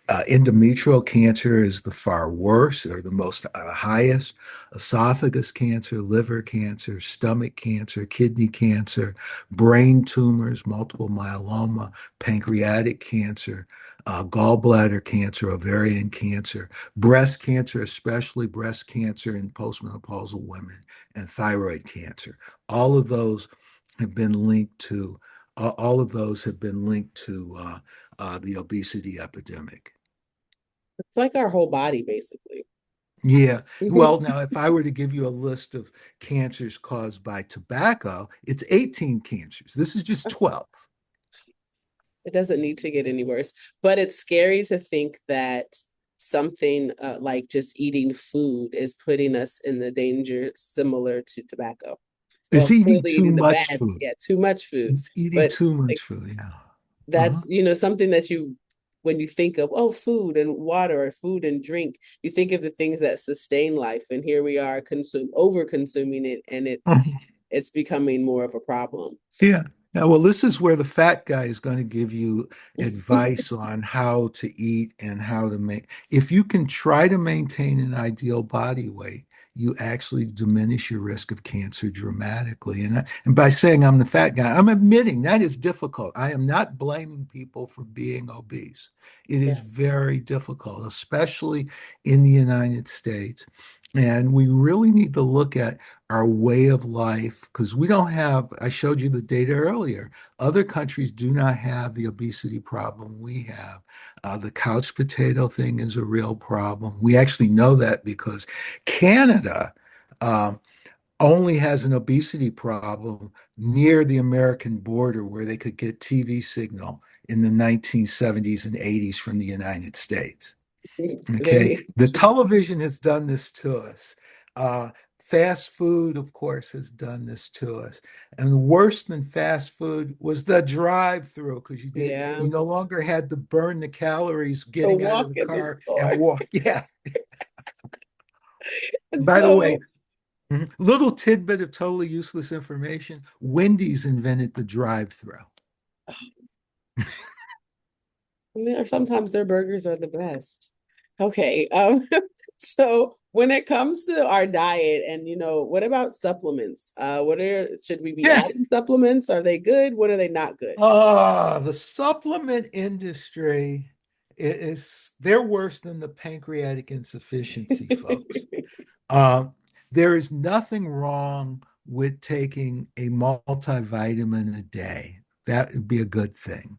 [SPEAKER 2] endometrial cancer is the far worst or the most highest. Esophagus cancer, liver cancer, stomach cancer, kidney cancer, brain tumors, multiple myeloma, pancreatic cancer, gallbladder cancer, ovarian cancer, breast cancer, especially breast cancer in postmenopausal women, and thyroid cancer. All of those have been linked to. All of those have been linked to the obesity epidemic.
[SPEAKER 1] It's like our whole body, basically.
[SPEAKER 2] Yeah. Well, now, if I were to give you a list of cancers caused by tobacco, it's 18 cancers. This is just 12.
[SPEAKER 1] It doesn't need to get any worse, but it's scary to think that something like just eating food is putting us in the danger similar to tobacco.
[SPEAKER 2] It's
[SPEAKER 1] Well,
[SPEAKER 2] eating
[SPEAKER 1] clearly
[SPEAKER 2] too
[SPEAKER 1] eating the
[SPEAKER 2] much
[SPEAKER 1] bad,
[SPEAKER 2] food.
[SPEAKER 1] yeah, too much food.
[SPEAKER 2] It's eating
[SPEAKER 1] But
[SPEAKER 2] too
[SPEAKER 1] like
[SPEAKER 2] much food. Yeah. Uh-huh.
[SPEAKER 1] that's something that when you think of, oh, food and water or food and drink, you think of the things that sustain life, and here we are over consuming it, and it's becoming more of a problem.
[SPEAKER 2] Yeah. Yeah. Well, this is where the fat guy is going to give you advice on how to eat and how to make. If you can try to maintain an ideal body weight, you actually diminish your risk of cancer dramatically. And by saying I'm the fat guy, I'm admitting that is difficult. I am not blaming people for being obese. It is
[SPEAKER 1] Yeah.
[SPEAKER 2] very difficult, especially in the United States. And we really need to look at our way of life, because we don't have, I showed you the data earlier. Other countries do not have the obesity problem we have. The couch potato thing is a real problem. We actually know that because Canada um, only has an obesity problem near the American border where they could get TV signal in the 1970s and 80s from the United States. Okay,
[SPEAKER 1] Very
[SPEAKER 2] the
[SPEAKER 1] interesting.
[SPEAKER 2] television has done this to us. Uh, Fast food, of course, has done this to us. And worse than fast food was the drive-through because
[SPEAKER 1] Yeah.
[SPEAKER 2] you no longer had to burn the calories
[SPEAKER 1] To
[SPEAKER 2] getting out of
[SPEAKER 1] walk
[SPEAKER 2] the
[SPEAKER 1] in the
[SPEAKER 2] car and
[SPEAKER 1] store.
[SPEAKER 2] walk. Yeah.
[SPEAKER 1] And
[SPEAKER 2] By the way,
[SPEAKER 1] so
[SPEAKER 2] little tidbit of totally useless information. Wendy's invented the drive-through.
[SPEAKER 1] sometimes their burgers are the best. Okay. So when it comes to our diet and what about supplements? Should we be
[SPEAKER 2] Yeah.
[SPEAKER 1] adding supplements? Are they good? What are they not good?
[SPEAKER 2] The supplement industry they're worse than the pancreatic insufficiency folks. Um, there is nothing wrong with taking a multivitamin a day. That would be a good thing.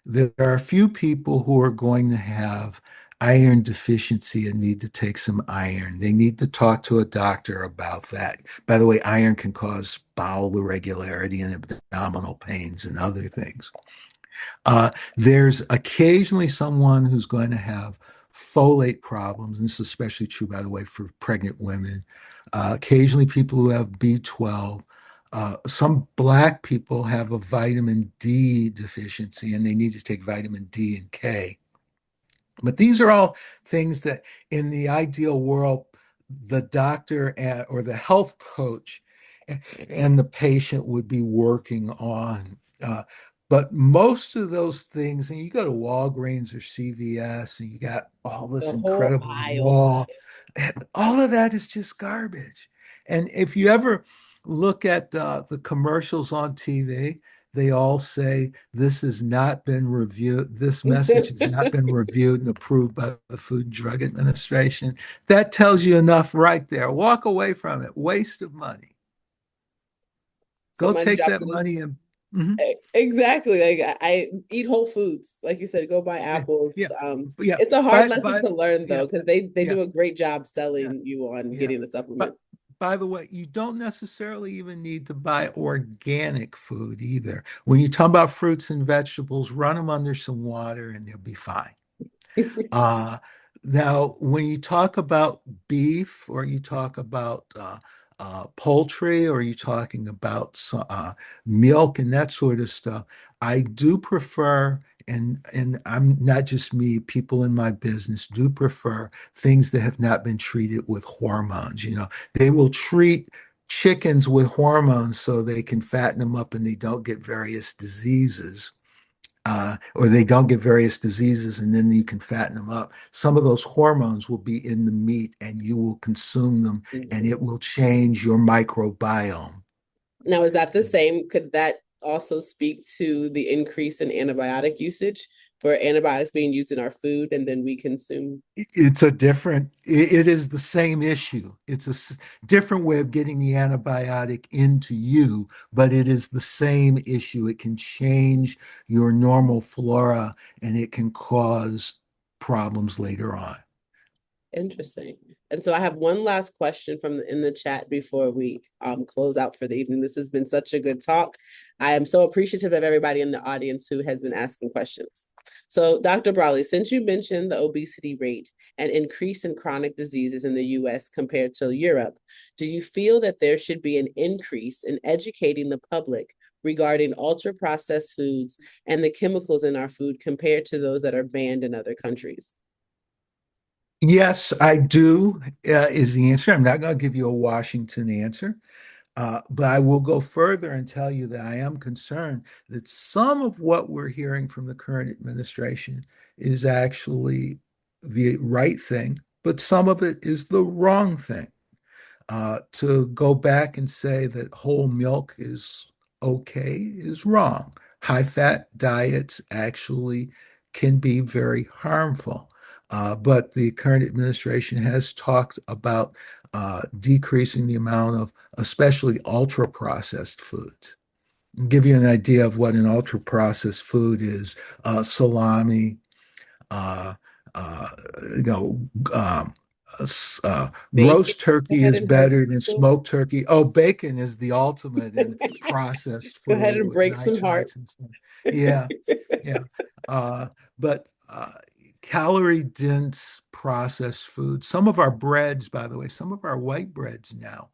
[SPEAKER 2] There are a few people who are going to have iron deficiency and need to take some iron. They need to talk to a doctor about that. By the way, iron can cause bowel irregularity and abdominal pains and other things. There's occasionally someone who's going to have folate problems, and this is especially true, by the way, for pregnant women. Occasionally, people who have B12. Some Black people have a vitamin D deficiency, and they need to take vitamin D and K. But these are all things that, in the ideal world, the doctor or the health coach and the patient would be working on. But most of those things, and you go to Walgreens or CVS, and you got all this
[SPEAKER 1] The whole
[SPEAKER 2] incredible
[SPEAKER 1] aisle.
[SPEAKER 2] raw, all of that is just garbage. And if you ever look at the commercials on TV, they all say this has not been reviewed, this message has not been reviewed and approved by the Food and Drug Administration. That tells you enough right there. Walk away from it. Waste of money. Go
[SPEAKER 1] Somebody
[SPEAKER 2] take
[SPEAKER 1] dropped
[SPEAKER 2] that
[SPEAKER 1] it.
[SPEAKER 2] money and mhm.
[SPEAKER 1] Exactly. Like I eat whole foods. Like you said, go buy
[SPEAKER 2] Yeah,
[SPEAKER 1] apples.
[SPEAKER 2] yeah, yeah.
[SPEAKER 1] It's a hard lesson
[SPEAKER 2] But
[SPEAKER 1] to learn
[SPEAKER 2] yeah,
[SPEAKER 1] though, because they
[SPEAKER 2] yeah,
[SPEAKER 1] do a great job
[SPEAKER 2] yeah,
[SPEAKER 1] selling you on
[SPEAKER 2] yeah.
[SPEAKER 1] getting a supplement.
[SPEAKER 2] But by the way, you don't necessarily even need to buy organic food either. When you talk about fruits and vegetables, run them under some water and they'll be fine. Uh, Now, when you talk about beef or you talk about poultry or you talking about milk and that sort of stuff, I do prefer, and I'm not just me, people in my business do prefer things that have not been treated with hormones. They will treat chickens with hormones so they can fatten them up and they don't get various diseases or they don't get various diseases, and then you can fatten them up. Some of those hormones will be in the meat, and you will consume them, and
[SPEAKER 1] Mhm.
[SPEAKER 2] it will change your microbiome.
[SPEAKER 1] Now, is that the same? Could that also speak to the increase in antibiotic usage for antibiotics being used in our food and then we consume?
[SPEAKER 2] It's a different, it is the same issue. It's a different way of getting the antibiotic into you, but it is the same issue. It can change your normal flora and it can cause problems later on.
[SPEAKER 1] Interesting. And so I have one last question from in the chat before we close out for the evening. This has been such a good talk. I am so appreciative of everybody in the audience who has been asking questions. So, Dr. Brawley, since you mentioned the obesity rate and increase in chronic diseases in the US compared to Europe, do you feel that there should be an increase in educating the public regarding ultra processed foods and the chemicals in our food compared to those that are banned in other countries?
[SPEAKER 2] Yes, I do, is the answer. I'm not going to give you a Washington answer, but I will go further and tell you that I am concerned that some of what we're hearing from the current administration is actually the right thing, but some of it is the wrong thing. To go back and say that whole milk is okay is wrong. High fat diets actually can be very harmful. But the current administration has talked about decreasing the amount of especially ultra processed foods. Give you an idea of what an ultra processed food is: salami, uh, uh, you know, um,
[SPEAKER 1] Bacon.
[SPEAKER 2] roast
[SPEAKER 1] Go
[SPEAKER 2] turkey
[SPEAKER 1] ahead
[SPEAKER 2] is
[SPEAKER 1] and break
[SPEAKER 2] better than smoked turkey. Oh, bacon is the ultimate in processed
[SPEAKER 1] Go ahead
[SPEAKER 2] food
[SPEAKER 1] and
[SPEAKER 2] with
[SPEAKER 1] break some
[SPEAKER 2] nitrates and
[SPEAKER 1] hearts.
[SPEAKER 2] stuff. Yeah, yeah. But calorie dense processed food. Some of our breads, by the way, some of our white breads now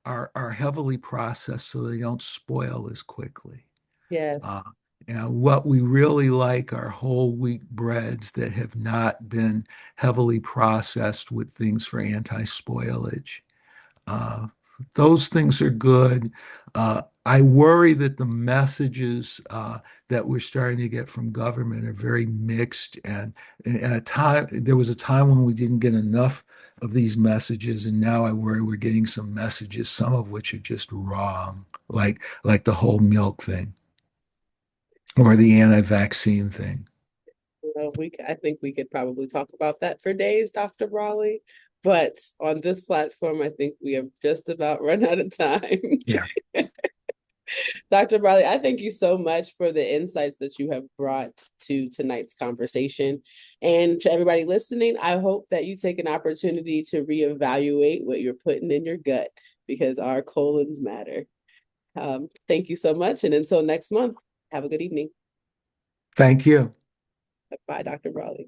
[SPEAKER 2] are heavily processed so they don't spoil as quickly. Uh,
[SPEAKER 1] Yes.
[SPEAKER 2] what we really like are whole wheat breads that have not been heavily processed with things for anti-spoilage. Uh, those things are good. I worry that the messages that we're starting to get from government are very mixed. And at a time, there was a time when we didn't get enough of these messages, and now I worry we're getting some messages, some of which are just wrong, like the whole milk thing or the anti-vaccine thing.
[SPEAKER 1] Well, I think we could probably talk about that for days, Dr. Brawley. But on this platform, I think we have just about run out of time.
[SPEAKER 2] Yeah.
[SPEAKER 1] Dr. Brawley, I thank you so much for the insights that you have brought to tonight's conversation. And to everybody listening, I hope that you take an opportunity to reevaluate what you're putting in your gut because our colons matter. Thank you so much. And until next month, have a good evening.
[SPEAKER 2] Thank you.
[SPEAKER 1] Bye, Dr. Brawley.